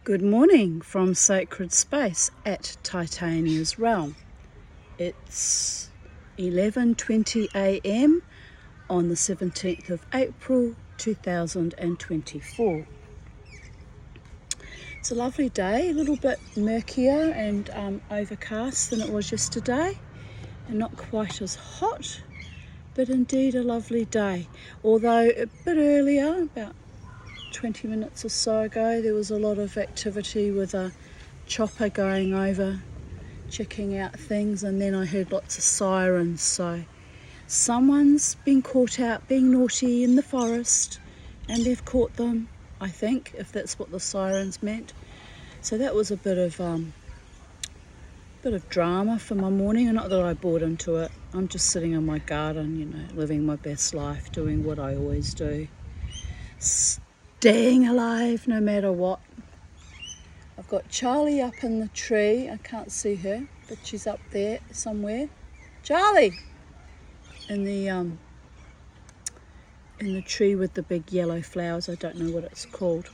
Good morning from Sacred Space at Titania's Realm. It's 11:20 a.m. on the 17th of April 2024. It's a lovely day, a little bit murkier and overcast than it was yesterday, and not quite as hot, but indeed a lovely day. Although a bit earlier, about 20 minutes or so ago, there was a lot of activity with a chopper going over, checking out things, and then I heard lots of sirens. So someone's been caught out being naughty in the forest, and they've caught them, I think, if that's what the sirens meant. So that was a bit of drama for my morning, and not that I bought into it. I'm just sitting in my garden, living my best life, doing what I always do. Staying alive no matter what. I've got Charlie up in the tree. I can't see her, but she's up there somewhere. Charlie! In the tree with the big yellow flowers. I don't know what it's called.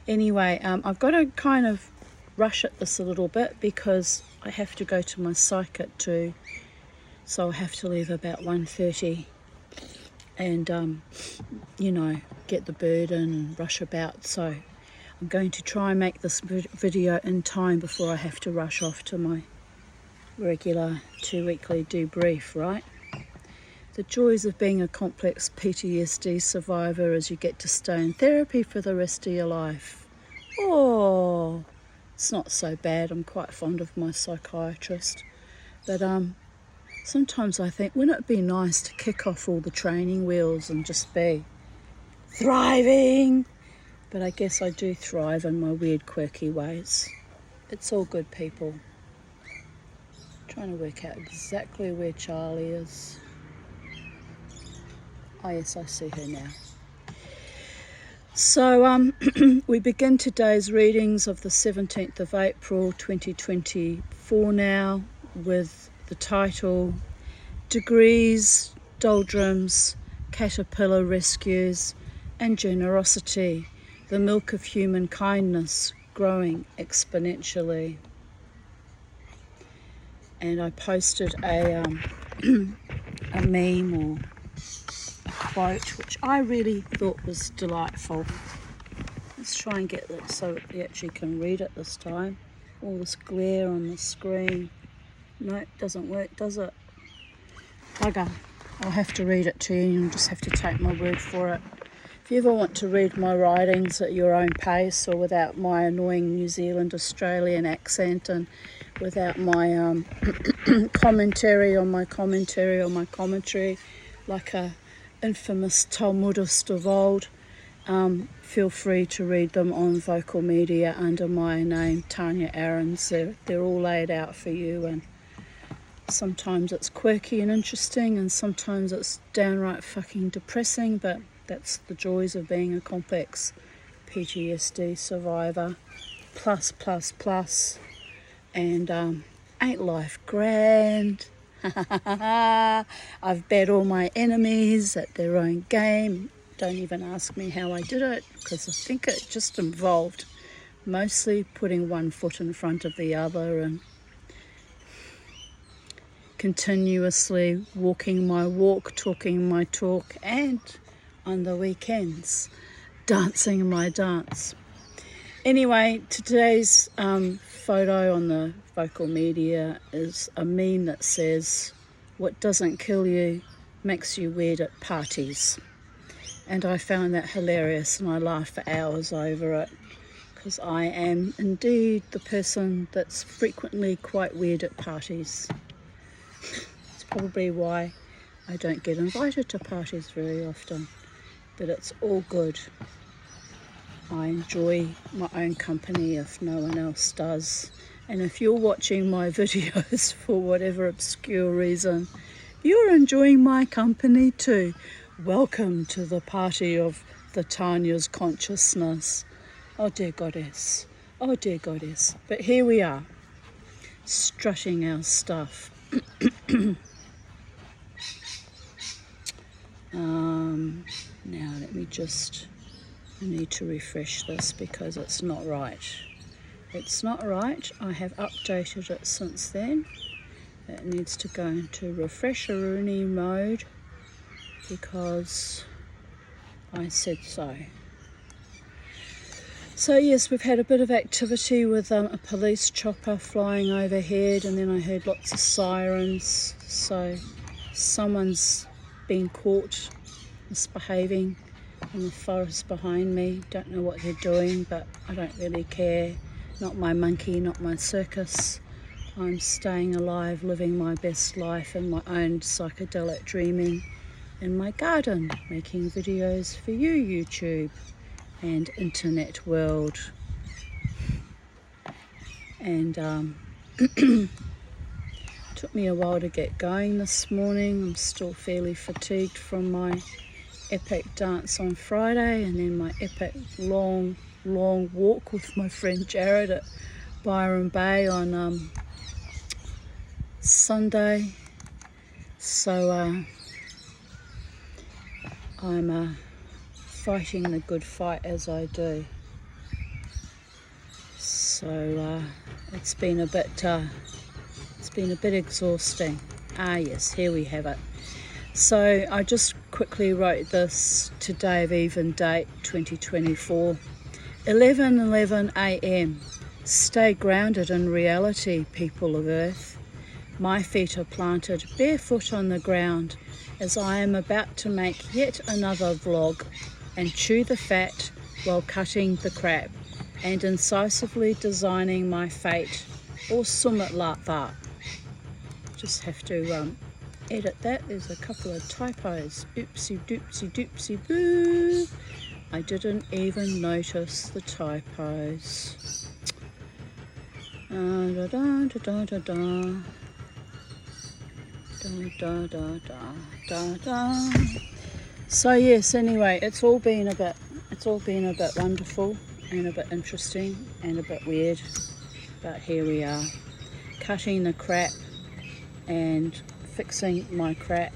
Anyway, I've got to kind of rush at this a little bit because I have to go to my psych at 2, so I have to leave about 1:30 and get the bird in and rush about. So I'm going to try and make this video in time before I have to rush off to my regular 2-weekly debrief, right? The joys of being a complex PTSD survivor is you get to stay in therapy for the rest of your life. Oh, it's not so bad. I'm quite fond of my psychiatrist. But sometimes I think, wouldn't it be nice to kick off all the training wheels and just be thriving? But I guess I do thrive in my weird, quirky ways. It's all good, people. Trying to work out exactly where Charlie is. Oh yes, I see her now. So we begin today's readings of the 17th of April 2024 now with the title Degrees, Doldrums, Caterpillar Rescues and Generosity, the Milk of Human Kindness Growing Exponentially. And I posted a meme or a quote which I really thought was delightful. Let's try and get it so you actually can read it this time. All this glare on the screen. No, it doesn't work, does it? Bugger. I'll have to read it to you and you'll just have to take my word for it. If you ever want to read my writings at your own pace or without my annoying New Zealand Australian accent and without my commentary on my commentary like a infamous Talmudist of old, feel free to read them on Vocal Media under my name, Tanya Aarons. They're all laid out for you, and sometimes it's quirky and interesting and sometimes it's downright fucking depressing, but that's the joys of being a complex PTSD survivor. Plus. And ain't life grand? I've bet all my enemies at their own game. Don't even ask me how I did it, because I think it just involved mostly putting one foot in front of the other and continuously walking my walk, talking my talk, and on the weekends dancing my dance. Anyway, today's photo on the Vocal Media is a meme that says, "What doesn't kill you makes you weird at parties." And I found that hilarious and I laughed for hours over it, because I am indeed the person that's frequently quite weird at parties. It's probably why I don't get invited to parties very often, but it's all good. I enjoy my own company if no one else does. And if you're watching my videos for whatever obscure reason, you're enjoying my company too. Welcome to the party of the Tanya's consciousness. Oh dear goddess. But here we are, strutting our stuff. Now let me just I need to refresh this because it's not right. It's not right. I have updated it since then. It needs to go into refresheroonie mode because I said so. So yes, we've had a bit of activity with a police chopper flying overhead, and then I heard lots of sirens. So someone's been caught misbehaving in the forest behind me. Don't know what they're doing, but I don't really care. Not my monkey, not my circus. I'm staying alive, living my best life in my own psychedelic dreaming in my garden, making videos for you, YouTube and internet world. And took me a while to get going this morning. I'm still fairly fatigued from my epic dance on Friday, and then my epic long walk with my friend Jared at Byron Bay on Sunday. So I'm fighting the good fight as I do. So it's been a bit exhausting. Ah yes, here we have it. So I just quickly wrote this today of even date 2024, 11:11 a.m. Stay grounded in reality, people of Earth. My feet are planted barefoot on the ground as I am about to make yet another vlog and chew the fat while cutting the crap and incisively designing my fate, or summit that. Just have to edit that. There's a couple of typos. Oopsie doopsie doopsie boo. I didn't even notice the typos. Da da da da da da. Da da da da da. So yes, anyway, it's all been a bit wonderful and a bit interesting and a bit weird, but here we are, cutting the crap and fixing my crap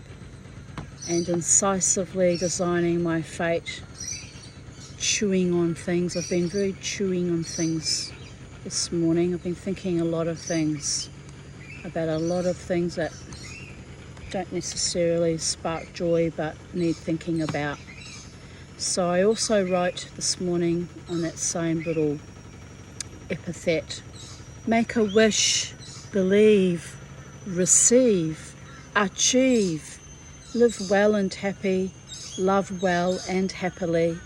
and incisively designing my fate, chewing on things. I've been very chewing on things this morning. I've been thinking a lot of things about a lot of things that don't necessarily spark joy but need thinking about. So I also wrote this morning on that same little epithet, make a wish, believe, receive, achieve, live well and happy, love well and happily,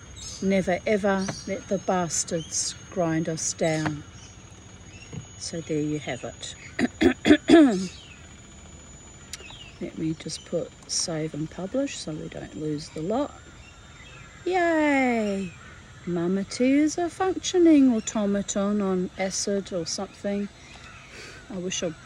never ever let the bastards grind us down. So there you have it. Let me just put save and publish so we don't lose the lot. Yay! Mama T is a functioning automaton on acid or something. I wish I've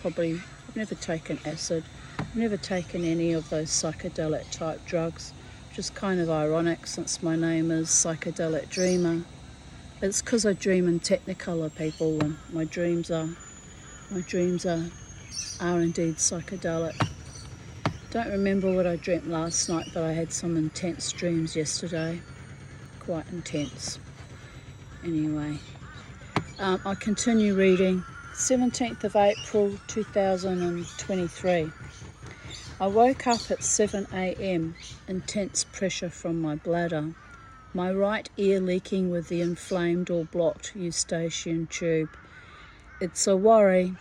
never taken acid. I've never taken any of those psychedelic type drugs, which is kind of ironic since my name is Psychedelic Dreamer. It's because I dream in Technicolor, people, and my dreams are indeed psychedelic. Don't remember what I dreamt last night, but I had some intense dreams yesterday. Quite intense. Anyway, I continue reading. 17th of April 2023. I woke up at 7 a.m. Intense pressure from my bladder. My right ear leaking with the inflamed or blocked eustachian tube. It's a worry.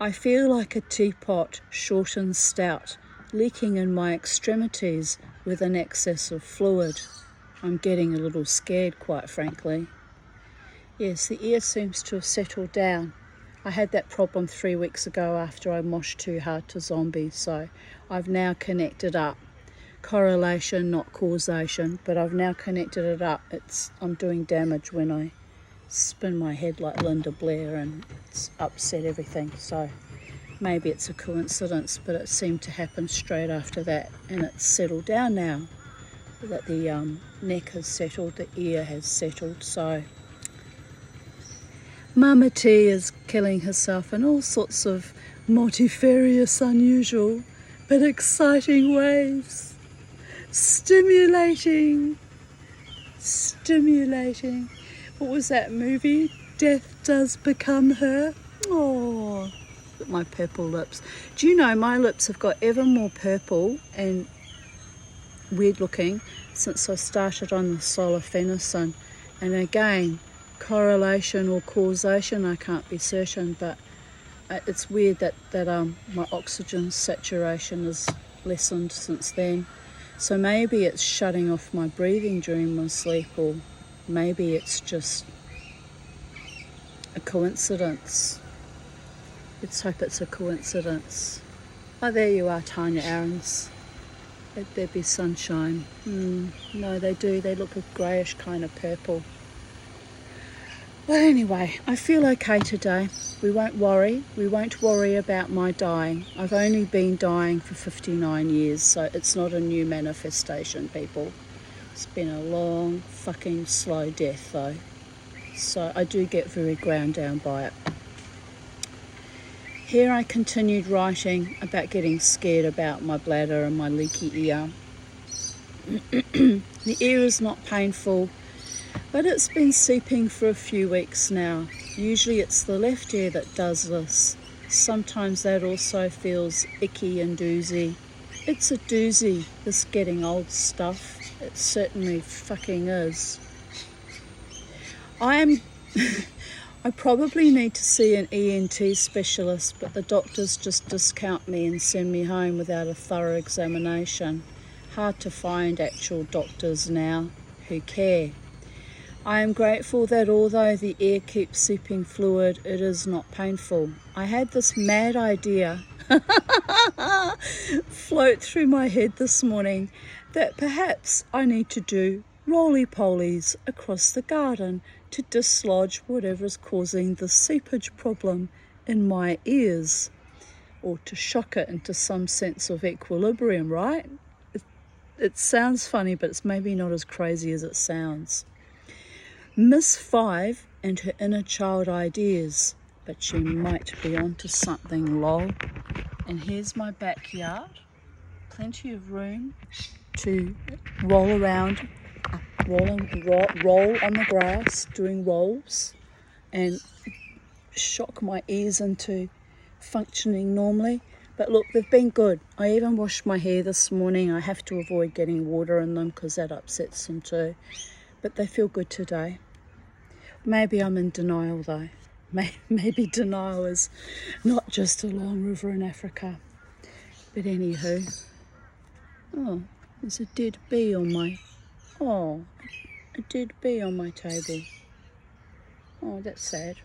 I feel like a teapot, short and stout, leaking in my extremities with an excess of fluid. I'm getting a little scared, quite frankly. Yes, the ear seems to have settled down. I had that problem 3 weeks ago after I moshed too hard to zombies, so I've now connected up. Correlation, not causation, but I've now connected it up. I'm doing damage when I spin my head like Linda Blair, and it's upset everything. So maybe it's a coincidence, but it seemed to happen straight after that, and it's settled down now. That the neck has settled, the ear has settled. So Mama T is killing herself in all sorts of multifarious, unusual, but exciting ways. Stimulating. Stimulating. What was that movie? Death Does Become Her. Oh, my purple lips. Do you know my lips have got ever more purple and weird looking since I started on the solifenacin? And again, correlation or causation, I can't be certain, but it's weird that my oxygen saturation has lessened since then. So maybe it's shutting off my breathing during my sleep, or maybe it's just a coincidence. Let's hope it's a coincidence. Oh, there you are, Tanya Aarons. Let there be sunshine. No, they do. They look a greyish kind of purple. But anyway, I feel okay today. We won't worry. We won't worry about my dying. I've only been dying for 59 years, so it's not a new manifestation, people. It's been a long, fucking slow death, though. So I do get very ground down by it. Here I continued writing about getting scared about my bladder and my leaky ear. The ear is not painful, but it's been seeping for a few weeks now. Usually it's the left ear that does this. Sometimes that also feels icky and doozy. It's a doozy, this getting old stuff. It certainly fucking is. I probably need to see an ENT specialist, but the doctors just discount me and send me home without a thorough examination. Hard to find actual doctors now who care. I am grateful that although the ear keeps seeping fluid, it is not painful. I had this mad idea float through my head this morning that perhaps I need to do roly-polies across the garden to dislodge whatever is causing the seepage problem in my ears, or to shock it into some sense of equilibrium, right? It sounds funny, but it's maybe not as crazy as it sounds. Miss 5 and her inner child ideas, but she might be onto something, lol. And here's my backyard. Plenty of room to roll around, roll on the grass, doing rolls, and shock my ears into functioning normally. But look, they've been good. I even washed my hair this morning. I have to avoid getting water in them because that upsets them too. But they feel good today. Maybe I'm in denial though. Maybe denial is not just a long river in Africa. But anywho, oh, there's a dead bee on my, a dead bee on my table. Oh, that's sad.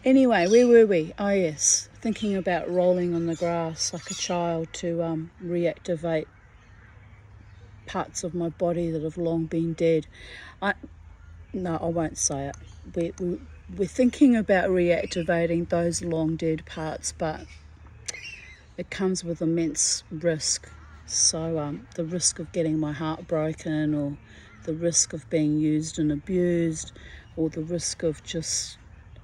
Anyway, where were we? Oh yes, thinking about rolling on the grass like a child to reactivate parts of my body that have long been dead. No, I won't say it. We're thinking about reactivating those long dead parts, but it comes with immense risk. So the risk of getting my heart broken, or the risk of being used and abused, or the risk of just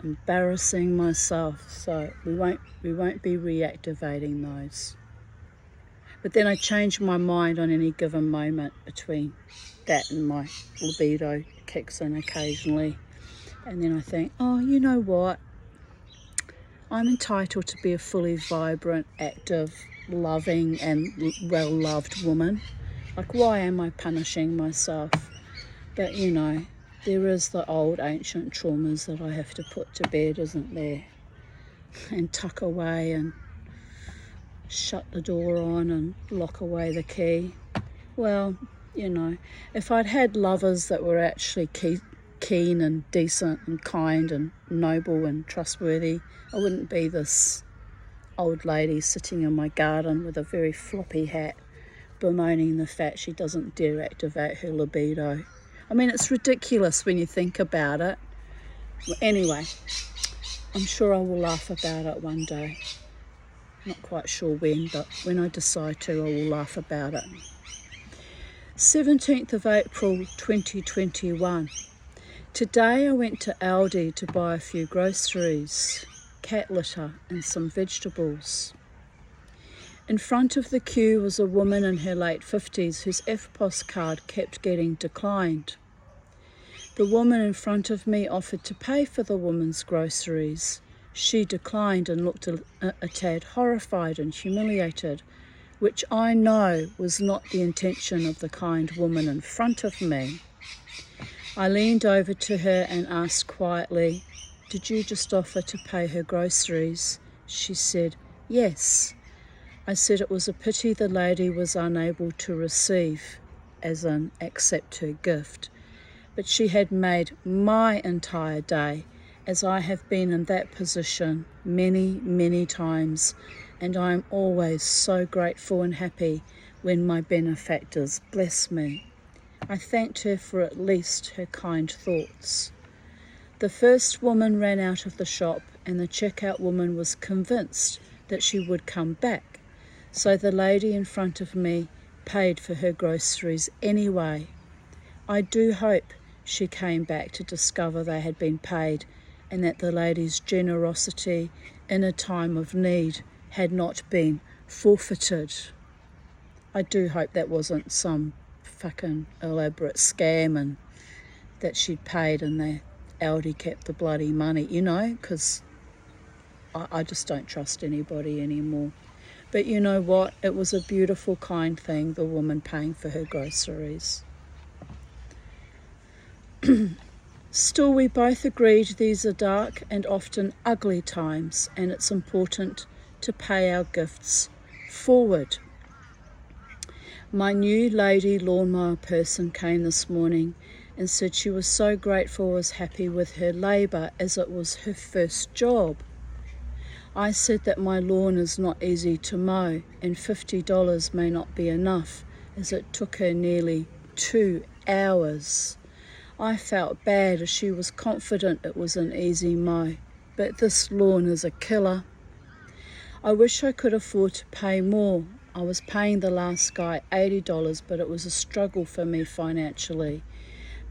embarrassing myself. So we won't be reactivating those. But then I change my mind on any given moment between that and my libido kicks in occasionally. And then I think, oh, you know what? I'm entitled to be a fully vibrant, active, loving and well-loved woman. Like, why am I punishing myself? But, you know, there is the old ancient traumas that I have to put to bed, isn't there? And tuck away and shut the door on and lock away the key. Well, you know, if I'd had lovers that were actually keen and decent and kind and noble and trustworthy, I wouldn't be this old lady sitting in my garden with a very floppy hat bemoaning the fact she doesn't dare activate her libido. I mean, it's ridiculous when you think about it. Well, anyway, I'm sure I will laugh about it one day. Not quite sure when, but when I decide to, I will laugh about it. 17th of April 2021. Today I went to Aldi to buy a few groceries, cat litter and some vegetables. In front of the queue was a woman in her late 50s whose EFTPOS card kept getting declined. The woman in front of me offered to pay for the woman's groceries. She declined and looked a tad horrified and humiliated, which I know was not the intention of the kind woman in front of me. I leaned over to her and asked quietly, "Did you just offer to pay her groceries?" She said, "Yes." I said it was a pity the lady was unable to receive, as in accept her gift, but she had made my entire day, as I have been in that position many, many times, and I am always so grateful and happy when my benefactors bless me. I thanked her for at least her kind thoughts. The first woman ran out of the shop, and the checkout woman was convinced that she would come back. So the lady in front of me paid for her groceries anyway. I do hope she came back to discover they had been paid and that the lady's generosity in a time of need had not been forfeited. I do hope that wasn't some fucking elaborate scam and that she'd paid and the Aldi kept the bloody money, because I just don't trust anybody anymore. But you know what? It was a beautiful, kind thing, the woman paying for her groceries. Still, we both agreed these are dark and often ugly times, and it's important to pay our gifts forward. My new lady lawnmower person came this morning and said she was so grateful, was happy with her labour as it was her first job. I said that my lawn is not easy to mow and $50 may not be enough, as it took her nearly 2 hours. I felt bad as she was confident it was an easy mow, but this lawn is a killer. I wish I could afford to pay more. I was paying the last guy $80, but it was a struggle for me financially.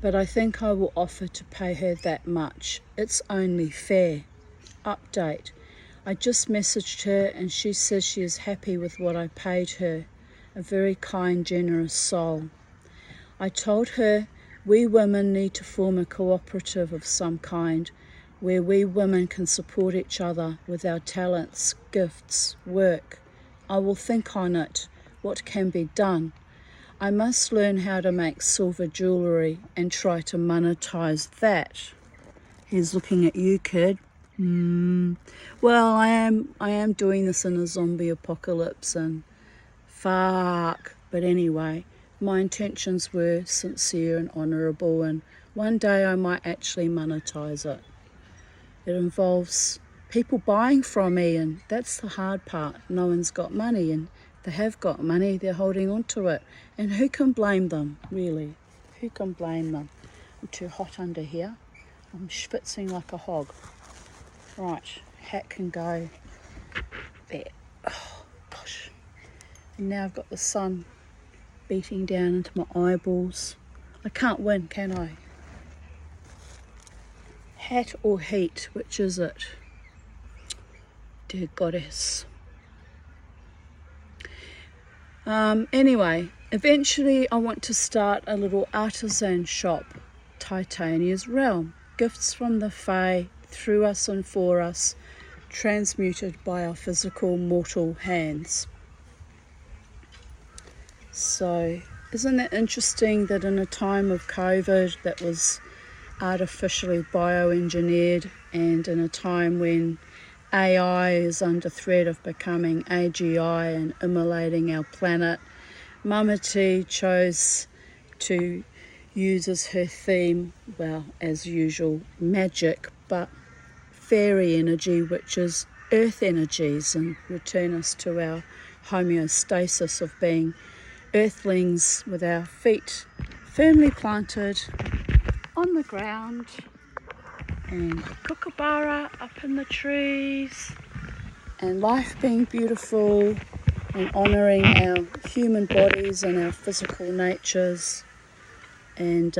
But I think I will offer to pay her that much. It's only fair. Update. I just messaged her and she says she is happy with what I paid her. A very kind, generous soul. I told her we women need to form a cooperative of some kind where we women can support each other with our talents, gifts, work. I will think on it, what can be done. I must learn how to make silver jewellery and try to monetize that. He's looking at you, kid. Well, I am doing this in a zombie apocalypse and fuck. But anyway, my intentions were sincere and honourable, and one day I might actually monetize it. It involves people buying from me, and that's the hard part. No one's got money, and if they have got money, they're holding on to it. And who can blame them, really? Who can blame them? I'm too hot under here. I'm schwitzing like a hog. Right, hat can go there. Oh, gosh. And now I've got the sun beating down into my eyeballs. I can't win, can I? Hat or heat, which is it? Dear goddess. Anyway, eventually I want to start a little artisan shop, Titania's Realm. Gifts from the Fae, through us and for us, transmuted by our physical mortal hands. So, isn't it interesting that in a time of COVID that was artificially bioengineered, and in a time when AI is under threat of becoming AGI and immolating our planet, Mama T chose to use as her theme, well, as usual, magic, but fairy energy, which is earth energies, and return us to our homeostasis of being earthlings with our feet firmly planted on the ground and a kookaburra up in the trees, and life being beautiful and honouring our human bodies and our physical natures, and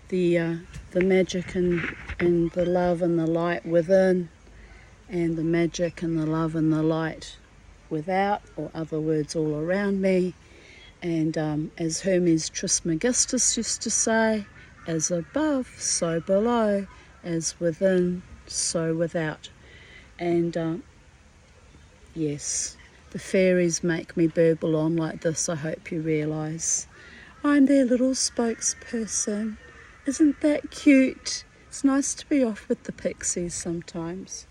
the magic and the love and the light within, and the magic and the love and the light without, or other words all around me. And as Hermes Trismegistus used to say, as above, so below, as within, so without. And yes, the fairies make me burble on like this, I hope you realise. I'm their little spokesperson. Isn't that cute? It's nice to be off with the pixies sometimes.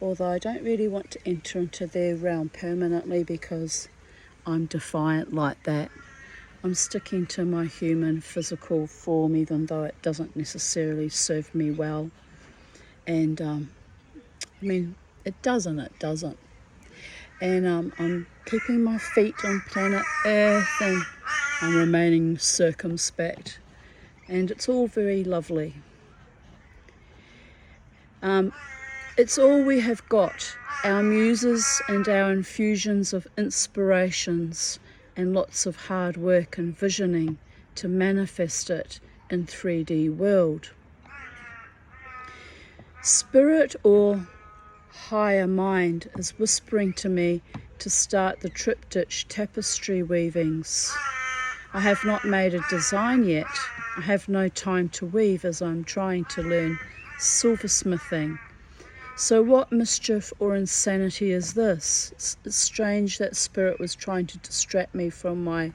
Although I don't really want to enter into their realm permanently because I'm defiant like that. I'm sticking to my human physical form even though it doesn't necessarily serve me well. And I mean, it doesn't. And I'm keeping my feet on planet Earth and I'm remaining circumspect. And it's all very lovely. It's all we have got, our muses and our infusions of inspirations and lots of hard work and visioning to manifest it in 3D world. Spirit or higher mind is whispering to me to start the triptych tapestry weavings. I have not made a design yet. I have no time to weave as I'm trying to learn silversmithing. So what mischief or insanity is this? It's strange that Spirit was trying to distract me from my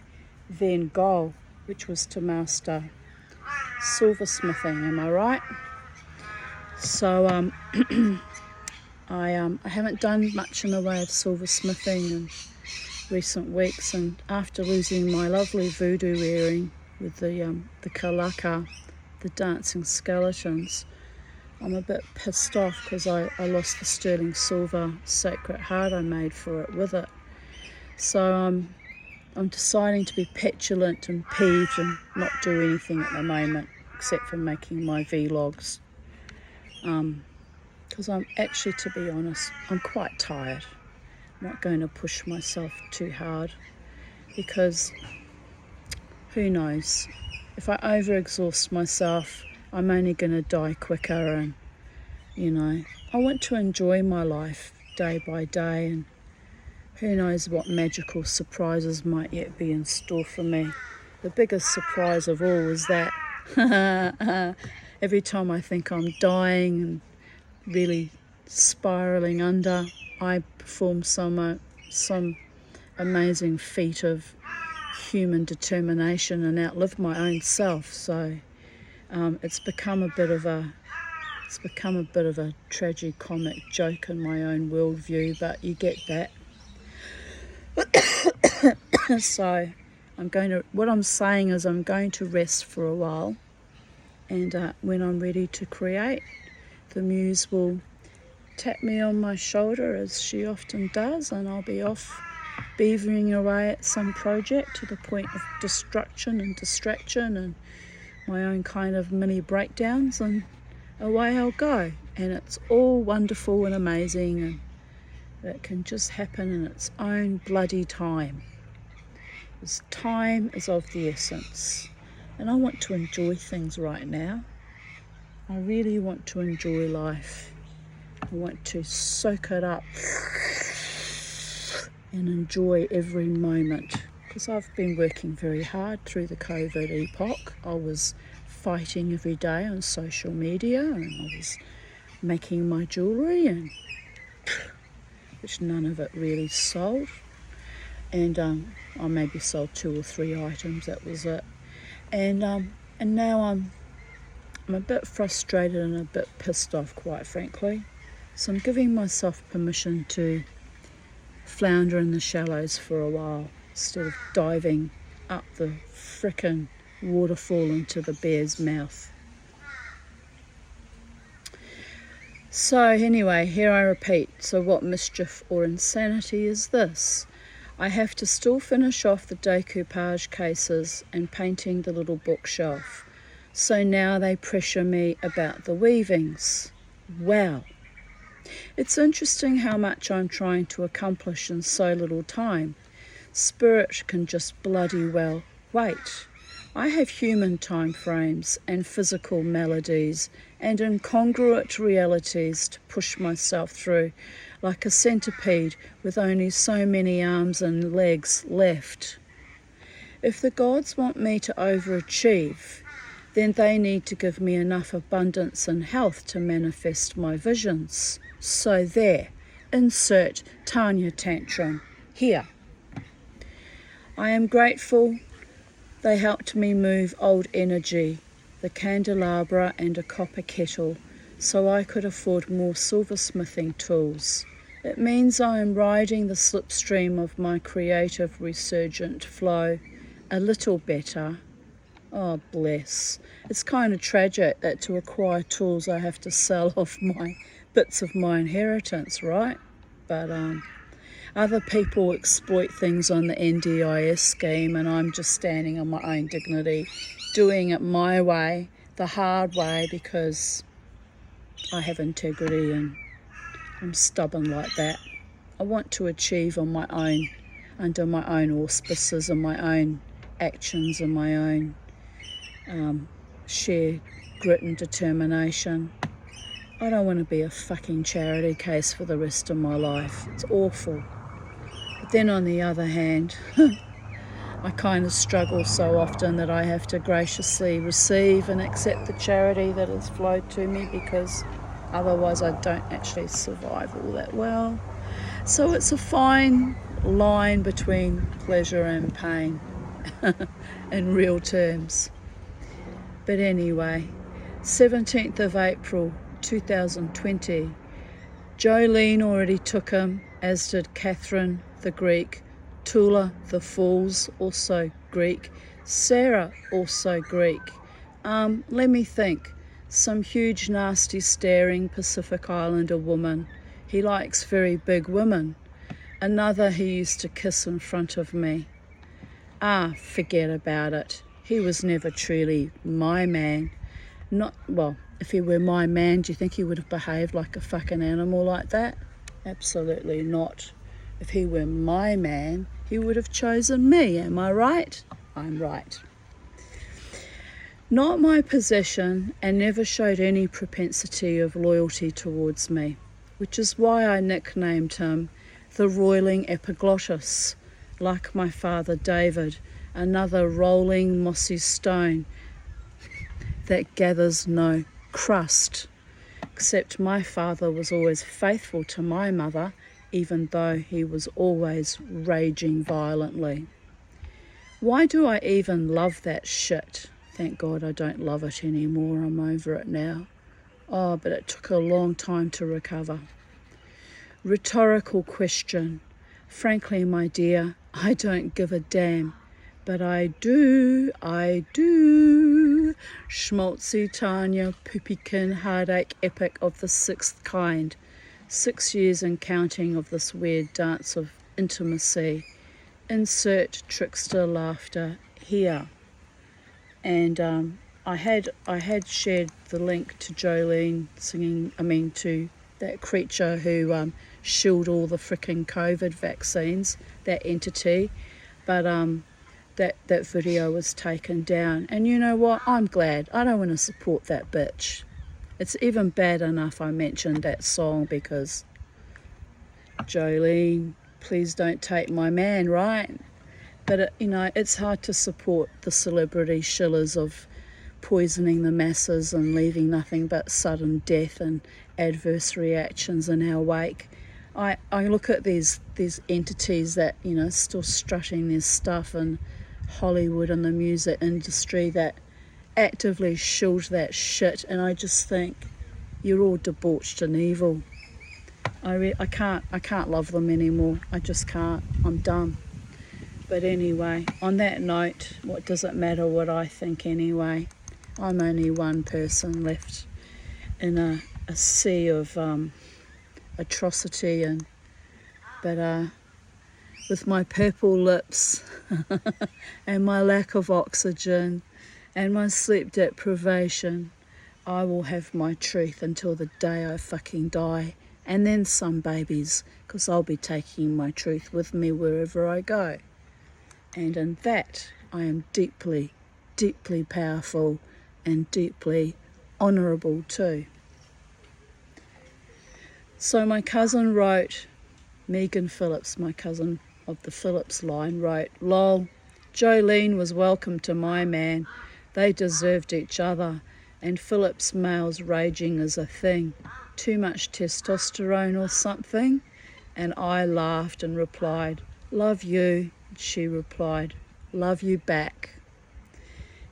then goal, which was to master silversmithing, am I right? So I haven't done much in the way of silversmithing in recent weeks, and after losing my lovely voodoo earring with the kalaka, the dancing skeletons, I'm a bit pissed off because I lost the sterling silver sacred heart I made for it with it. So I'm deciding to be petulant and peeved and not do anything at the moment except for making my vlogs. Because I'm actually, to be honest, I'm quite tired. I'm not going to push myself too hard because who knows, if I overexhaust myself, I'm only going to die quicker. And you know, I want to enjoy my life day by day, and who knows what magical surprises might yet be in store for me. The biggest surprise of all is that every time I think I'm dying and really spiraling under, I perform some amazing feat of human determination and outlive my own self. So it's become a bit of a tragicomic joke in my own worldview, but you get that. So what I'm saying is I'm going to rest for a while, and when I'm ready to create, the muse will tap me on my shoulder as she often does, and I'll be off beavering away at some project to the point of destruction and distraction and my own kind of mini breakdowns, and away I'll go. And it's all wonderful and amazing, and it can just happen in its own bloody time. Because time is of the essence, and I want to enjoy things right now. I really want to enjoy life. I want to soak it up and enjoy every moment, because I've been working very hard through the COVID epoch. I was fighting every day on social media, and I was making my jewellery, and which none of it really sold. And I maybe sold 2 or 3 items, that was it. And now I'm a bit frustrated and a bit pissed off, quite frankly. So I'm giving myself permission to flounder in the shallows for a while instead of diving up the frickin' waterfall into the bear's mouth. So anyway, here I repeat. So what mischief or insanity is this? I have to still finish off the decoupage cases and painting the little bookshelf. So now they pressure me about the weavings. Wow. It's interesting how much I'm trying to accomplish in so little time. Spirit can just bloody well wait. I have human time frames and physical melodies and incongruent realities to push myself through, like a centipede with only so many arms and legs left. If the gods want me to overachieve, then they need to give me enough abundance and health to manifest my visions. So there, insert Tanya tantrum here. I am grateful they helped me move old energy, the candelabra and a copper kettle, so I could afford more silversmithing tools. It means I am riding the slipstream of my creative resurgent flow a little better. Oh, bless. It's kind of tragic that to acquire tools I have to sell off my bits of my inheritance, right? But other people exploit things on the NDIS scheme, and I'm just standing on my own dignity, doing it my way, the hard way, because I have integrity and I'm stubborn like that. I want to achieve on my own, under my own auspices and my own actions and my own sheer grit and determination. I don't want to be a fucking charity case for the rest of my life. It's awful. But then on the other hand, I kind of struggle so often that I have to graciously receive and accept the charity that has flowed to me, because otherwise I don't actually survive all that well. So it's a fine line between pleasure and pain in real terms. But anyway, 17th of April 2020, Jolene already took him, as did Catherine the Greek, Tula the Fools, also Greek, Sarah, also Greek. Let me think. Some huge, nasty, staring Pacific Islander woman. He likes very big women. Another he used to kiss in front of me. Forget about it. He was never truly my man. If he were my man, do you think he would have behaved like a fucking animal like that? Absolutely not. If he were my man, he would have chosen me. Am I right? I'm right. Not my possession, and never showed any propensity of loyalty towards me, which is why I nicknamed him the roiling epiglottis, like my father David, another rolling mossy stone that gathers no crust. Except my father was always faithful to my mother, even though he was always raging violently. Why do I even love that shit? Thank God I don't love it anymore. I'm over it now. But it took a long time to recover. Rhetorical question. Frankly, my dear, I don't give a damn. But I do. Schmaltzy Tanya Pupikin heartache epic of the sixth kind. 6 years and counting of this weird dance of intimacy. Insert trickster laughter here. And I had shared the link to Jolene singing, to that creature who shilled all the frickin' COVID vaccines, that entity. But that video was taken down. And you know what? I'm glad. I don't want to support that bitch. It's even bad enough I mentioned that song because, Jolene, please don't take my man, right? But, it's hard to support the celebrity shillers of poisoning the masses and leaving nothing but sudden death and adverse reactions in our wake. I look at these entities that, still strutting their stuff in Hollywood and the music industry that actively shield that shit, and I just think you're all debauched and evil. I can't love them anymore. I just can't. I'm done. But anyway, on that note, what does it matter what I think anyway? I'm only one person left in a sea of atrocity, but with my purple lips and my lack of oxygen and my sleep deprivation, I will have my truth until the day I fucking die, and then some, babies, because I'll be taking my truth with me wherever I go. And in that, I am deeply, deeply powerful and deeply honourable too. So my cousin wrote, Megan Phillips, my cousin of the Phillips line, wrote, "Lol, Jolene was welcome to my man. They deserved each other, and Phillips males raging is a thing. Too much testosterone or something?" And I laughed and replied, "Love you." She replied, "Love you back."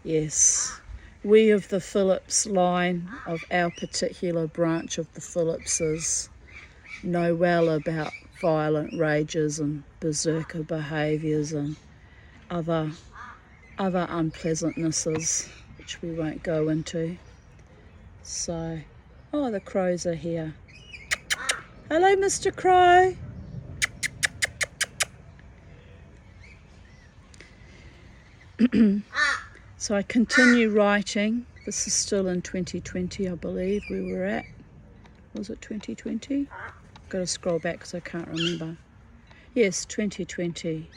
Yes, we of the Phillips line, of our particular branch of the Phillipses, know well about violent rages and berserker behaviours and other unpleasantnesses, which we won't go into. So, oh, the crows are here. Hello, Mr. Crow. So I continue writing. This is still in 2020, I believe we were at. Was it 2020? I've got to scroll back because I can't remember. Yes, 2020.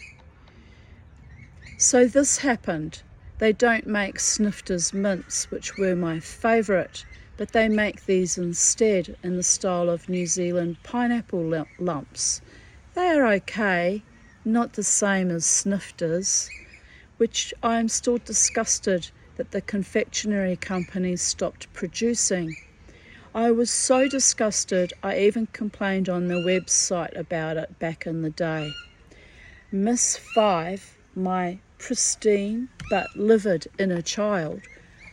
So this happened. They don't make Snifters mints, which were my favourite, but they make these instead in the style of New Zealand pineapple lumps. They are okay, not the same as Snifters, which I am still disgusted that the confectionery companies stopped producing. I was so disgusted I even complained on the website about it back in the day. Miss Five, my pristine but livid inner child,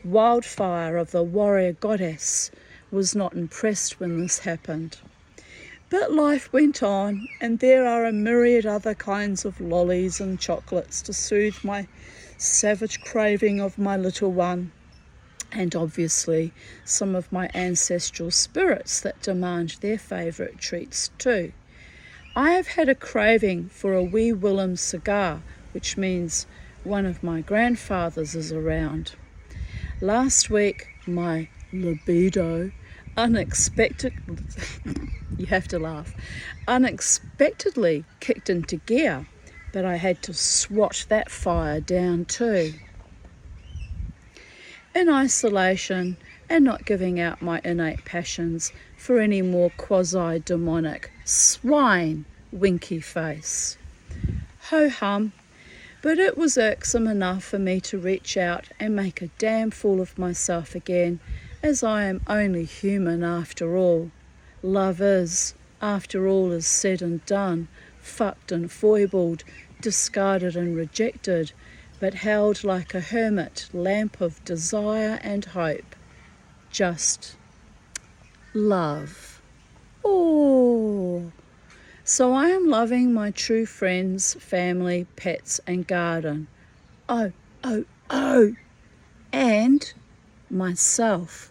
Wildfire of the warrior goddess, was not impressed when this happened. But life went on, and there are a myriad other kinds of lollies and chocolates to soothe my savage craving of my little one, and obviously some of my ancestral spirits that demand their favourite treats too. I have had a craving for a wee Willem cigar, which means one of my grandfathers is around. Last week, my libido unexpectedly kicked into gear, but I had to swat that fire down too. In isolation and not giving out my innate passions for any more quasi-demonic swine winky face. Ho-hum, but it was irksome enough for me to reach out and make a damn fool of myself again, as I am only human after all. Love is, after all is said and done, fucked and foibled, discarded and rejected, but held like a hermit lamp of desire and hope. Just love. Oh, so I am loving my true friends, family, pets and garden. Oh, and myself.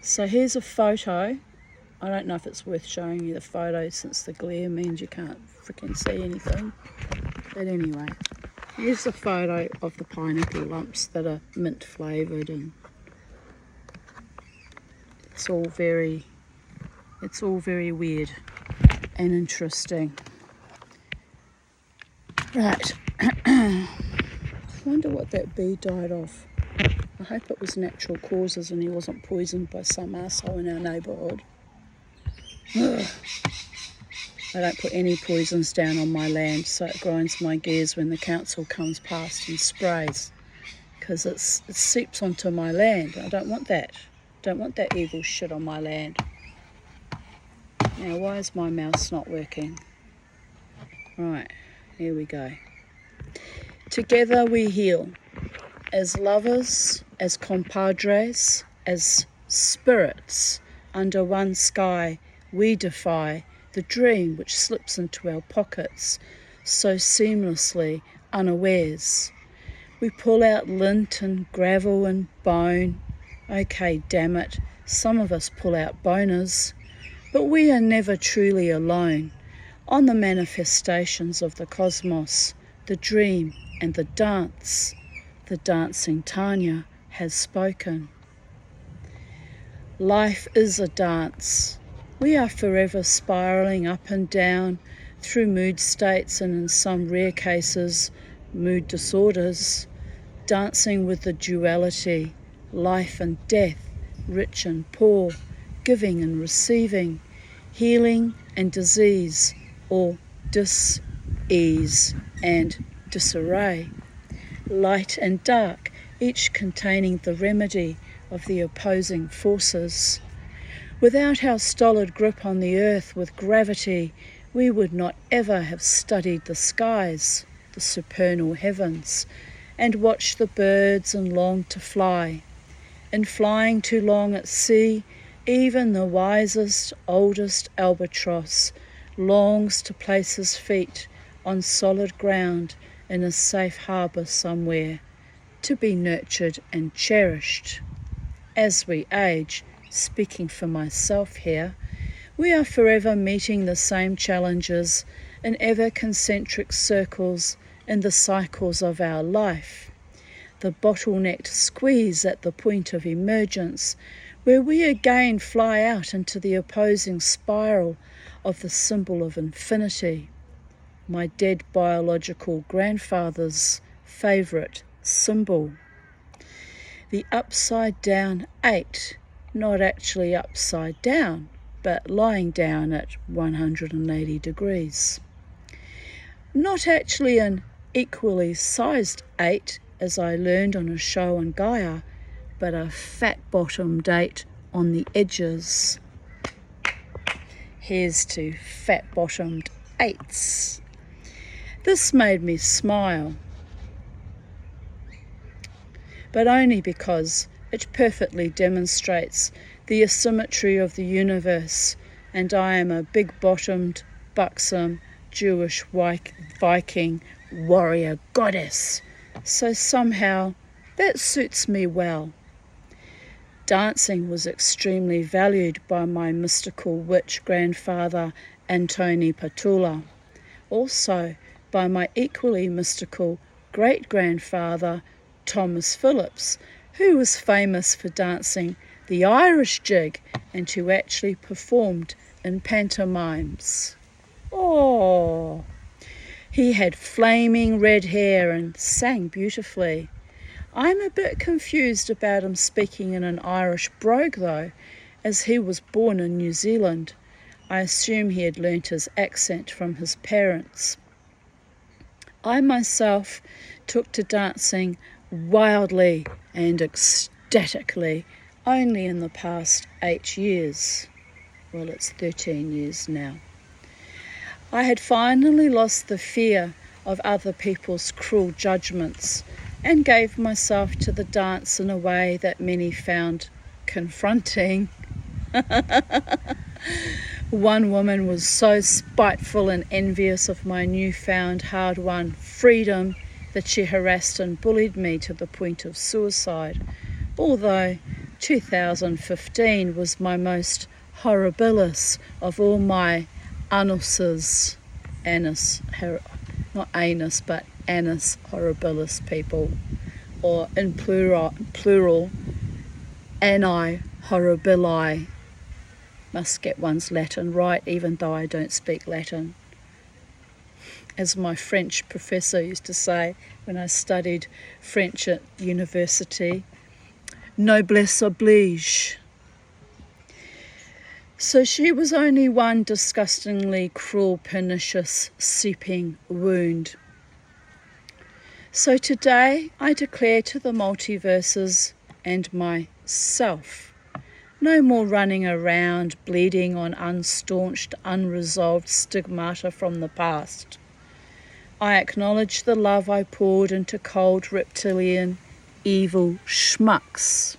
So here's a photo. I don't know if it's worth showing you the photo since the glare means you can't freaking see anything. But anyway, here's a photo of the pineapple lumps that are mint flavoured, and it's all very weird and interesting. Right. I wonder what that bee died of. I hope it was natural causes and he wasn't poisoned by some arsehole in our neighbourhood. Ugh. I don't put any poisons down on my land, so it grinds my gears when the council comes past and sprays, because it seeps onto my land. I don't want that. Don't want that evil shit on my land. Now, why is my mouse not working? Right, here we go. Together we heal. As lovers, as compadres, as spirits, under one sky, we defy the dream which slips into our pockets so seamlessly, unawares. We pull out lint and gravel and bone. Okay, damn it, some of us pull out boners. But we are never truly alone. On the manifestations of the cosmos, the dream and the dance, the dancing Tanya has spoken. Life is a dance. We are forever spiralling up and down through mood states and in some rare cases mood disorders, dancing with the duality, life and death, rich and poor, giving and receiving, healing and disease, or dis-ease and disarray, light and dark, each containing the remedy of the opposing forces. Without our stolid grip on the earth with gravity, we would not ever have studied the skies, the supernal heavens, and watched the birds and longed to fly. In flying too long at sea, even the wisest, oldest albatross longs to place his feet on solid ground in a safe harbour somewhere, to be nurtured and cherished. As we age, speaking for myself here, we are forever meeting the same challenges in ever concentric circles in the cycles of our life. The bottlenecked squeeze at the point of emergence, where we again fly out into the opposing spiral of the symbol of infinity, my dead biological grandfather's favourite symbol. The upside down 8, not actually upside down, but lying down at 180 degrees. Not actually an equally sized 8, as I learned on a show on Gaia, but a fat-bottomed 8 on the edges. Here's to fat-bottomed 8s. This made me smile, but only because it perfectly demonstrates the asymmetry of the universe, and I am a big-bottomed, buxom, Jewish Viking warrior goddess, so somehow that suits me well. Dancing was extremely valued by my mystical witch grandfather Antoni Patula, also by my equally mystical great-grandfather Thomas Phillips, who was famous for dancing the Irish jig and who actually performed in pantomimes. Oh, he had flaming red hair and sang beautifully. I'm a bit confused about him speaking in an Irish brogue though, as he was born in New Zealand. I assume he had learnt his accent from his parents. I myself took to dancing wildly and ecstatically only in the past 8 years. Well, it's 13 years now. I had finally lost the fear of other people's cruel judgments and gave myself to the dance in a way that many found confronting. One woman was so spiteful and envious of my newfound hard-won freedom that she harassed and bullied me to the point of suicide, although 2015 was my most horribilis of all my anuses, not anus, but annus horribilis people, or in plural anni horribili. Must get one's Latin right, even though I don't speak Latin. As my French professor used to say when I studied French at university, noblesse oblige. So she was only one disgustingly cruel, pernicious, seeping wound. So today I declare to the multiverses and myself, no more running around bleeding on unstaunched, unresolved stigmata from the past. I acknowledge the love I poured into cold, reptilian, evil schmucks.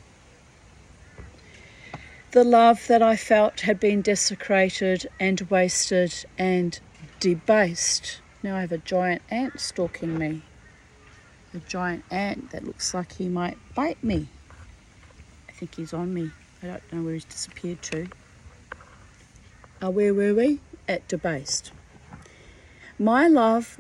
The love that I felt had been desecrated and wasted and debased. Now I have a giant ant stalking me. A giant ant that looks like he might bite me. I think he's on me. I don't know where he's disappeared to. Where were we? At debased. My love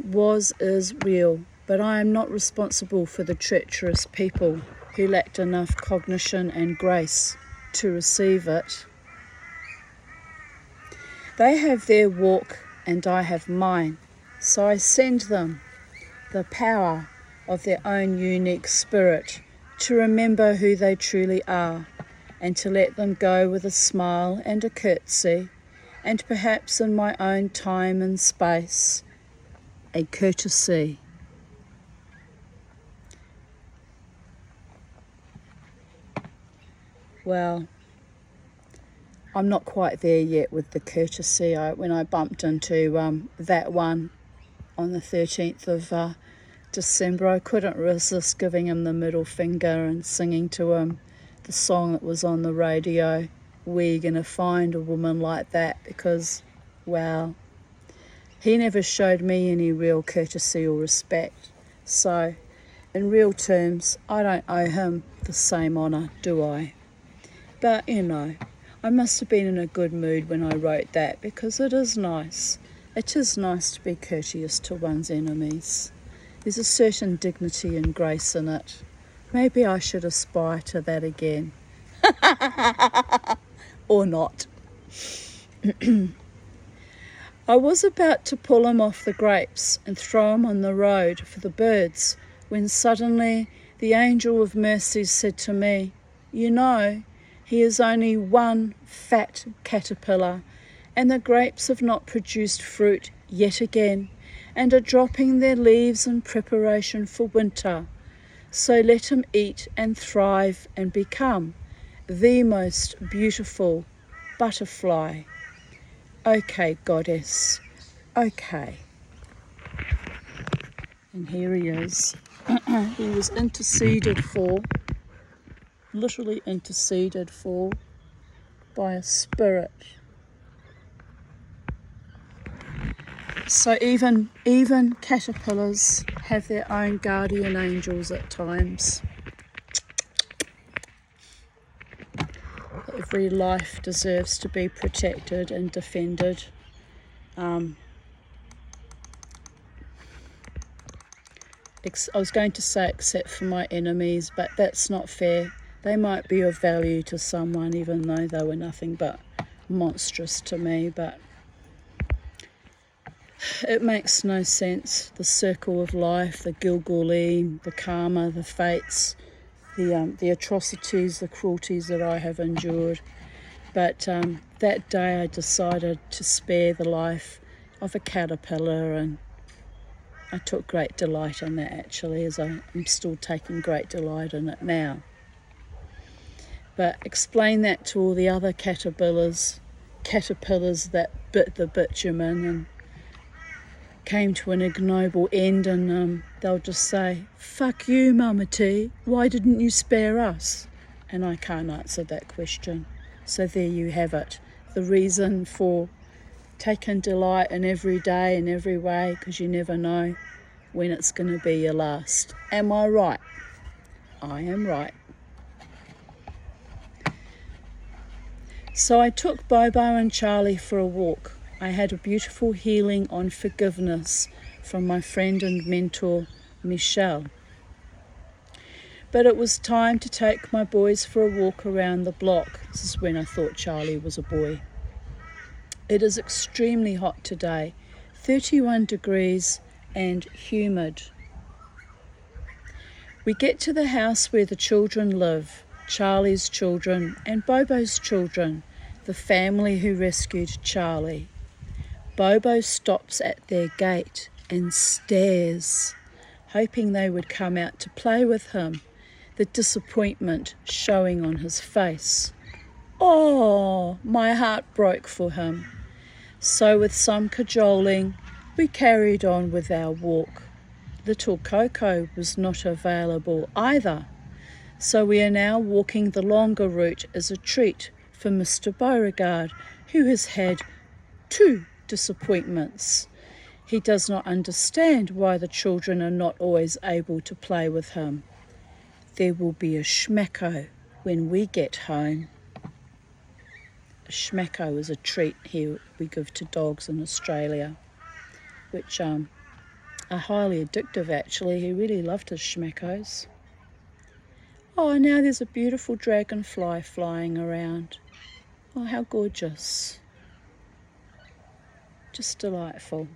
is real, but I am not responsible for the treacherous people who lacked enough cognition and grace to receive it. They have their walk and I have mine, so I send them the power of their own unique spirit, to remember who they truly are, and to let them go with a smile and a curtsy, and perhaps in my own time and space, a courtesy. Well, I'm not quite there yet with the courtesy. When I bumped into that one on the 13th of December, I couldn't resist giving him the middle finger and singing to him the song that was on the radio, Where You Gonna Find a Woman Like That? Because, well, he never showed me any real courtesy or respect. So, in real terms, I don't owe him the same honour, do I? But, you know, I must have been in a good mood when I wrote that, because it is nice. It is nice to be courteous to one's enemies. There's a certain dignity and grace in it. Maybe I should aspire to that again. Or not. I was about to pull him off the grapes and throw him on the road for the birds, when suddenly the angel of mercy said to me, "You know, he is only one fat caterpillar, and the grapes have not produced fruit yet again, and are dropping their leaves in preparation for winter. So let him eat and thrive and become the most beautiful butterfly. Okay, goddess, okay." And here he is. He was interceded for, literally interceded for, by a spirit. So even caterpillars have their own guardian angels at times. Every life deserves to be protected and defended. I was going to say except for my enemies, but that's not fair. They might be of value to someone, even though they were nothing but monstrous to me, but it makes no sense. The circle of life, the Gilgulim, the karma, the fates, the atrocities, the cruelties that I have endured. But that day I decided to spare the life of a caterpillar, and I took great delight in that, actually, as I'm still taking great delight in it now. But explain that to all the other caterpillars that bit the bitumen and came to an ignoble end, and they'll just say, "Fuck you, Mama T, why didn't you spare us?" And I can't answer that question. So there you have it. The reason for taking delight in every day in every way, because you never know when it's going to be your last. Am I right? I am right. So I took Bobo and Charlie for a walk. I had a beautiful healing on forgiveness from my friend and mentor, Michelle. But it was time to take my boys for a walk around the block. This is when I thought Charlie was a boy. It is extremely hot today, 31 degrees and humid. We get to the house where the children live, Charlie's children and Bobo's children, the family who rescued Charlie. Bobo stops at their gate and stares, hoping they would come out to play with him, the disappointment showing on his face. Oh, my heart broke for him. So with some cajoling, we carried on with our walk. Little Coco was not available either, so we are now walking the longer route as a treat for Mr. Beauregard, who has had 2 disappointments. He does not understand why the children are not always able to play with him. There will be a schmacko when we get home. A schmacko is a treat here we give to dogs in Australia, which are highly addictive, actually. He really loved his schmackos. Oh, now there's a beautiful dragonfly flying around. Oh, how gorgeous. Just delightful.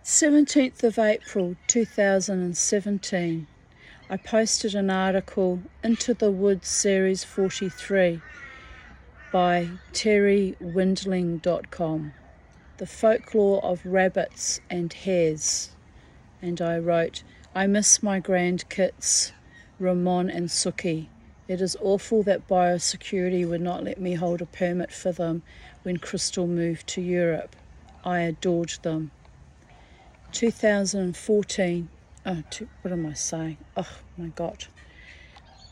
17th of April 2017, I posted an article, Into the Woods Series 43 by terrywindling.com, The Folklore of Rabbits and Hares. And I wrote, I miss my grandkids, Ramon and Suki. It is awful that biosecurity would not let me hold a permit for them when Crystal moved to Europe. I adored them. 2014, what am I saying? Oh my God.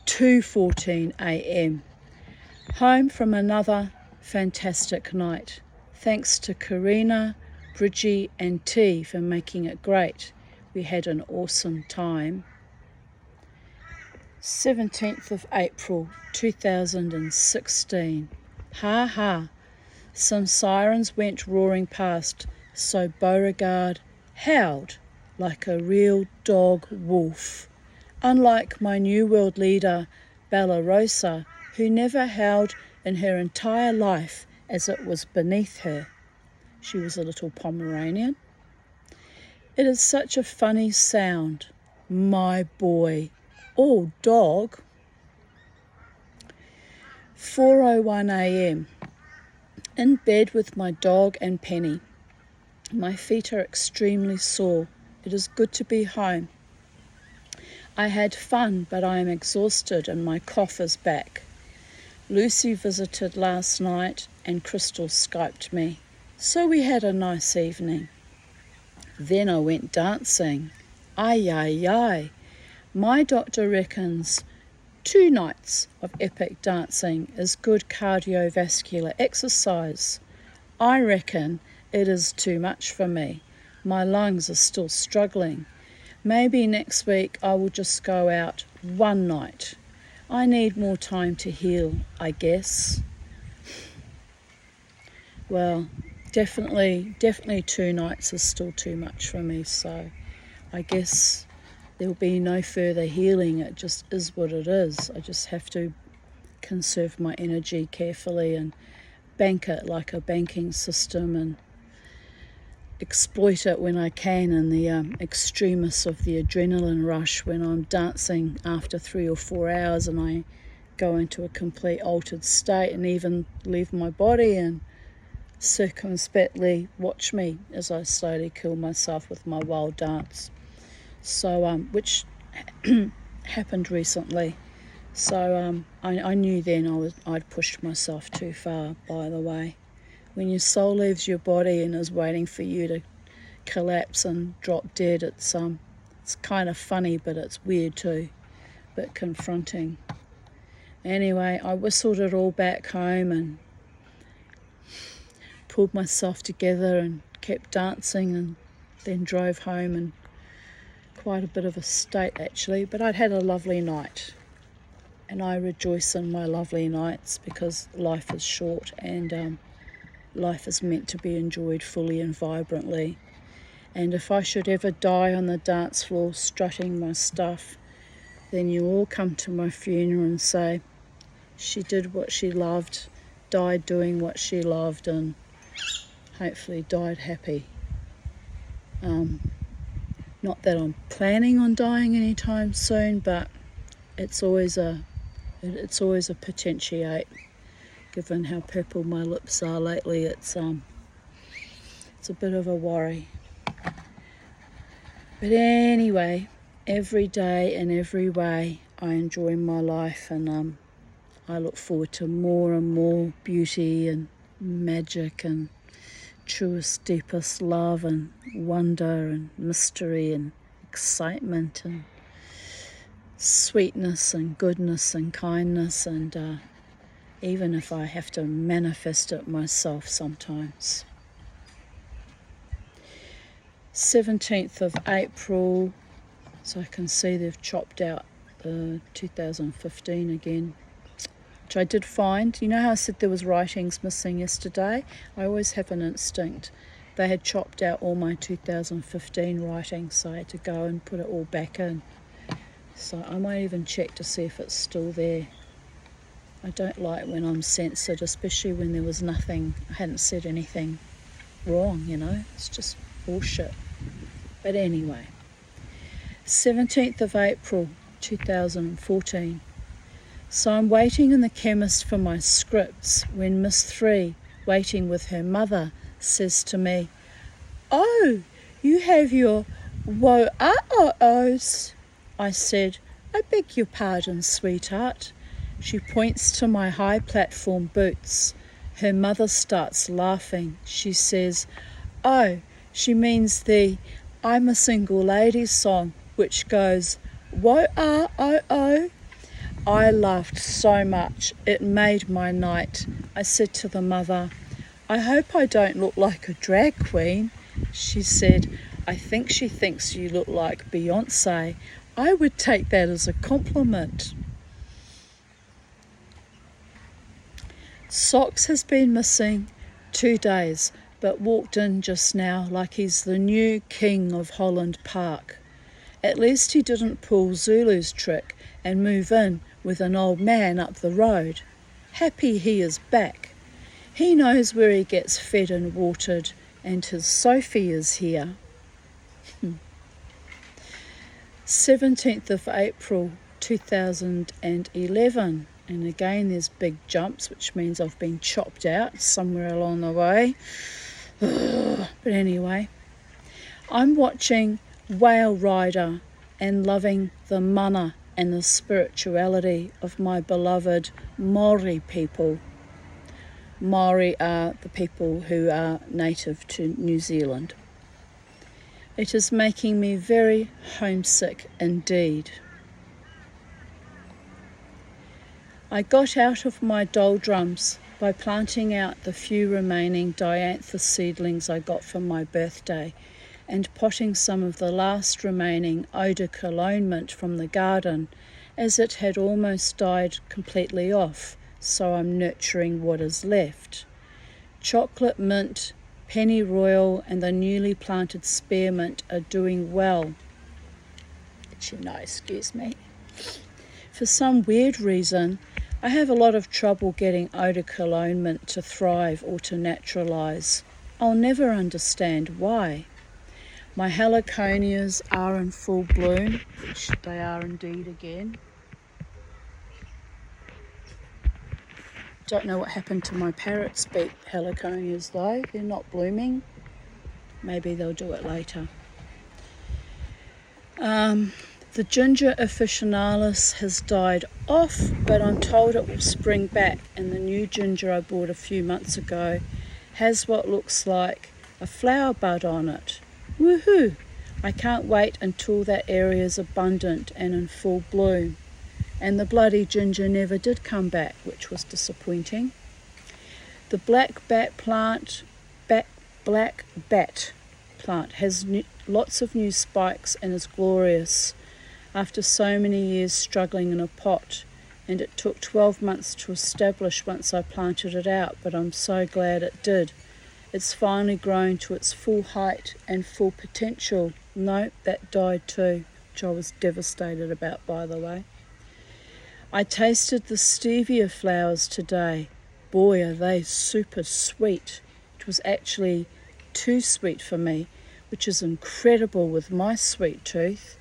2:14 a.m. Home from another fantastic night. Thanks to Karina, Bridgie and T for making it great. We had an awesome time. 17th of April 2016. Ha ha. Some sirens went roaring past, so Beauregard howled like a real dog wolf. Unlike my New World leader, Bella Rosa, who never howled in her entire life as it was beneath her. She was a little Pomeranian. It is such a funny sound. My boy. Oh, dog. 4:01 a.m. In bed with my dog and Penny. My feet are extremely sore. It is good to be home. I had fun, but I am exhausted and my cough is back. Lucy visited last night and Crystal Skyped me. So we had a nice evening. Then I went dancing. Ay, ay, ay. My doctor reckons 2 nights of epic dancing is good cardiovascular exercise. I reckon it is too much for me. My lungs are still struggling. Maybe next week I will just go out 1 night. I need more time to heal, I guess. Well, definitely 2 nights is still too much for me, so I guess there'll be no further healing. It just is what it is. I just have to conserve my energy carefully and bank it like a banking system and exploit it when I can in the extremis of the adrenaline rush when I'm dancing after 3 or 4 hours and I go into a complete altered state and even leave my body and circumspectly watch me as I slowly kill myself with my wild dance. So, which happened recently. So I knew then I'd pushed myself too far, by the way. When your soul leaves your body and is waiting for you to collapse and drop dead, it's kind of funny, but it's weird too, a bit confronting. Anyway, I whistled it all back home and pulled myself together and kept dancing and then drove home in quite a bit of a state actually, but I'd had a lovely night. And I rejoice in my lovely nights because life is short and life is meant to be enjoyed fully and vibrantly. And if I should ever die on the dance floor strutting my stuff, then you all come to my funeral and say, she did what she loved, died doing what she loved, and hopefully died happy. Not that I'm planning on dying anytime soon, but it's always a potentiate. Given how purple my lips are lately, it's a bit of a worry. But anyway, every day in every way, I enjoy my life, and I look forward to more and more beauty and magic and truest, deepest love and wonder and mystery and excitement and sweetness and goodness and kindness, and even if I have to manifest it myself sometimes. 17th of April, so I can see they've chopped out the 2015 again, which I did find. You know how I said there was writings missing yesterday? I always have an instinct. They had chopped out all my 2015 writings, so I had to go and put it all back in. So I might even check to see if it's still there. I don't like when I'm censored, especially when there was nothing, I hadn't said anything wrong, you know. It's just bullshit. But anyway, 17th of April 2014. So I'm waiting in the chemist for my scripts when Miss 3, waiting with her mother, says to me, "Oh, you have your woah-oh-ohs." I said, "I beg your pardon, sweetheart." She points to my high platform boots. Her mother starts laughing. She says, "Oh, she means the I'm a Single Lady song, which goes, woah-oh-oh." I laughed so much, it made my night. I said to the mother, "I hope I don't look like a drag queen." She said, "I think she thinks you look like Beyonce. I would take that as a compliment." Socks has been missing 2 days, but walked in just now like he's the new king of Holland Park. At least he didn't pull Zulu's trick and move in with an old man up the road. Happy he is back. He knows where he gets fed and watered, and his Sophie is here. 17th of April 2011. And again there's big jumps, which means I've been chopped out somewhere along the way. But anyway, I'm watching Whale Rider and loving the mana and the spirituality of my beloved Māori people. Māori are the people who are native to New Zealand. It is making me very homesick indeed. I got out of my doldrums by planting out the few remaining dianthus seedlings I got for my birthday and potting some of the last remaining eau de cologne mint from the garden, as it had almost died completely off, so I'm nurturing what is left. Chocolate mint, pennyroyal and the newly planted spearmint are doing well. Excuse me. For some weird reason, I have a lot of trouble getting eau de cologne mint to thrive or to naturalise. I'll never understand why. My heliconias are in full bloom, which they are indeed again. Don't know what happened to my parrot's beak heliconias though. They're not blooming. Maybe they'll do it later. The ginger officinalis has died off, but I'm told it will spring back, and the new ginger I bought a few months ago has what looks like a flower bud on it. Woohoo! I can't wait until that area is abundant and in full bloom. And the bloody ginger never did come back, which was disappointing. The black bat plant has lots of new spikes and is glorious after so many years struggling in a pot, and it took 12 months to establish once I planted it out, but I'm so glad it did. It's finally grown to its full height and full potential. No, that died too, which I was devastated about, by the way. I tasted the stevia flowers today. Boy, are they super sweet. It was actually too sweet for me, which is incredible with my sweet tooth.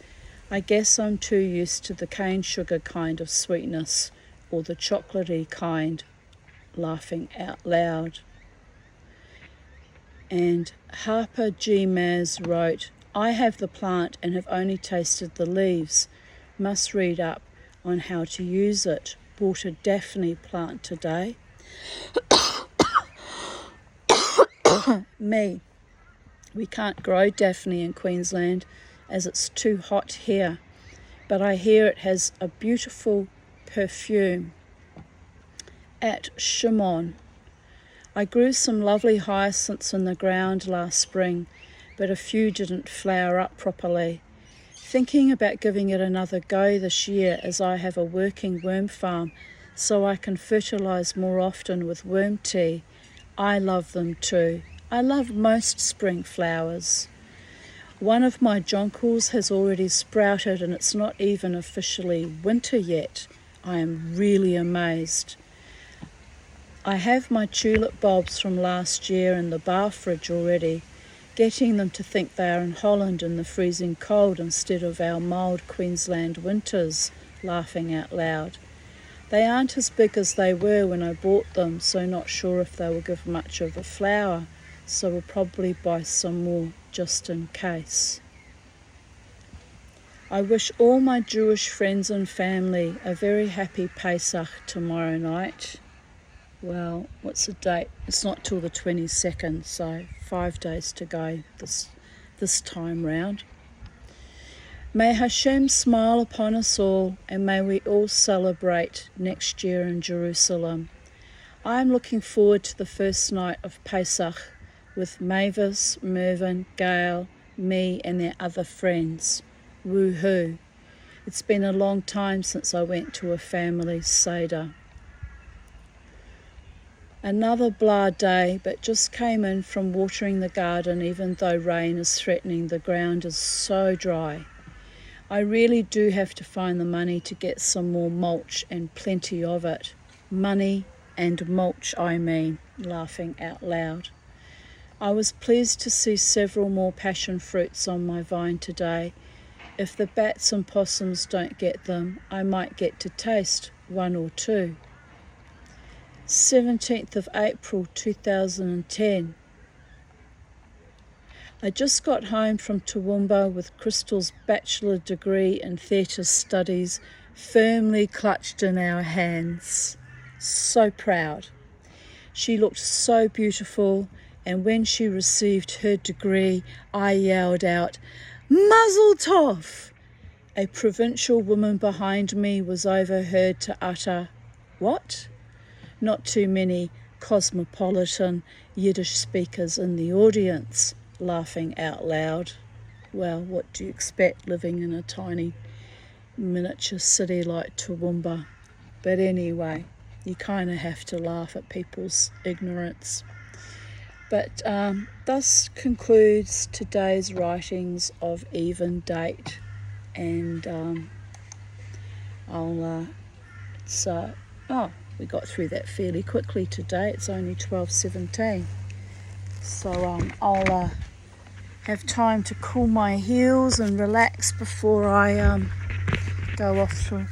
I guess I'm too used to the cane sugar kind of sweetness, or the chocolatey kind, laughing out loud. And Harper G. Maz wrote, I have the plant and have only tasted the leaves. Must read up on how to use it. Bought a Daphne plant today. Me. We can't grow Daphne in Queensland as it's too hot here, but I hear it has a beautiful perfume. At Shimon. I grew some lovely hyacinths in the ground last spring, but a few didn't flower up properly. Thinking about giving it another go this year, as I have a working worm farm, so I can fertilise more often with worm tea. I love them too. I love most spring flowers. One of my jonquils has already sprouted and it's not even officially winter yet. I am really amazed. I have my tulip bulbs from last year in the bar fridge already, getting them to think they are in Holland in the freezing cold instead of our mild Queensland winters, laughing out loud. They aren't as big as they were when I bought them, so not sure if they will give much of a flower, so we'll probably buy some more just in case. I wish all my Jewish friends and family a very happy Pesach tomorrow night. Well, what's the date? It's not till the 22nd, so 5 days to go this time round. May Hashem smile upon us all, and may we all celebrate next year in Jerusalem. I am looking forward to the first night of Pesach with Mavis, Mervyn, Gail, me and their other friends. Woohoo! It's been a long time since I went to a family Seder. Another blah day, but just came in from watering the garden even though rain is threatening. The ground is so dry. I really do have to find the money to get some more mulch and plenty of it. Money and mulch, I mean, laughing out loud. I was pleased to see several more passion fruits on my vine today. If the bats and possums don't get them, I might get to taste 1 or 2. 17th of April 2010. I just got home from Toowoomba with Crystal's bachelor degree in theatre studies firmly clutched in our hands. So proud. She looked so beautiful, and when she received her degree, I yelled out, "Mazel tov!" A provincial woman behind me was overheard to utter, "What?" Not too many cosmopolitan Yiddish speakers in the audience, laughing out loud. Well, what do you expect living in a tiny miniature city like Toowoomba? But anyway, you kind of have to laugh at people's ignorance. But thus concludes today's writings of even date, and we got through that fairly quickly today. It's only 12:17, so I'll have time to cool my heels and relax before I go off to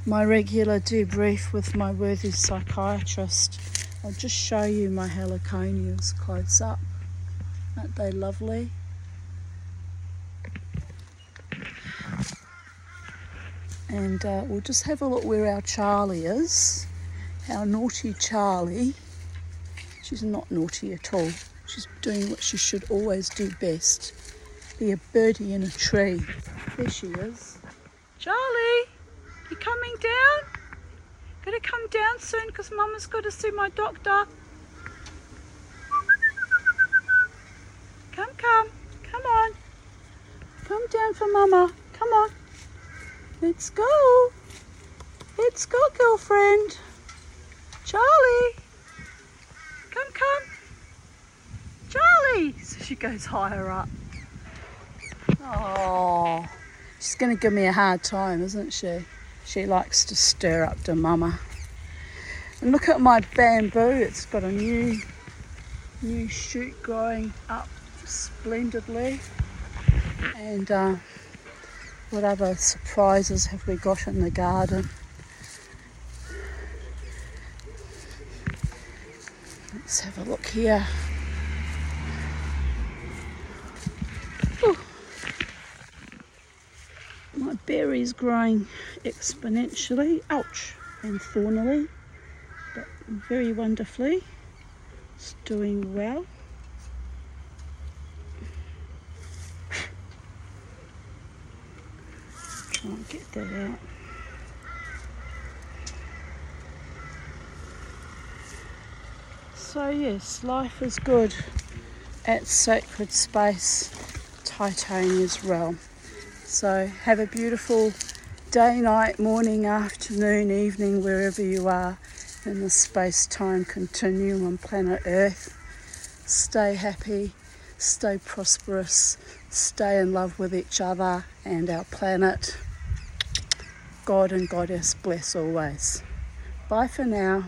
my regular debrief with my worthy psychiatrist. I'll just show you my heliconias close up. Aren't they lovely? And we'll just have a look where our Charlie is. Our naughty Charlie. She's not naughty at all. She's doing what she should always do best. Be a birdie in a tree. There she is. Charlie, you coming down? Gotta come down soon because Mama's got to see my doctor. Come on. Come down for Mama. Come on. Let's go, girlfriend. Charlie, come. Charlie. So she goes higher up. Oh, she's going to give me a hard time, isn't she? She likes to stir up to Mama. And look at my bamboo. It's got a new shoot growing up splendidly. And what other surprises have we got in the garden? Let's have a look here. Ooh. My berries growing exponentially, ouch, and thornily, but very wonderfully. It's doing well. Try and get that out. So yes, life is good at Sacred Space, Titania's realm. So have a beautiful day, night, morning, afternoon, evening, wherever you are in the space-time continuum on planet Earth. Stay happy, stay prosperous, stay in love with each other and our planet. God and Goddess bless always. Bye for now.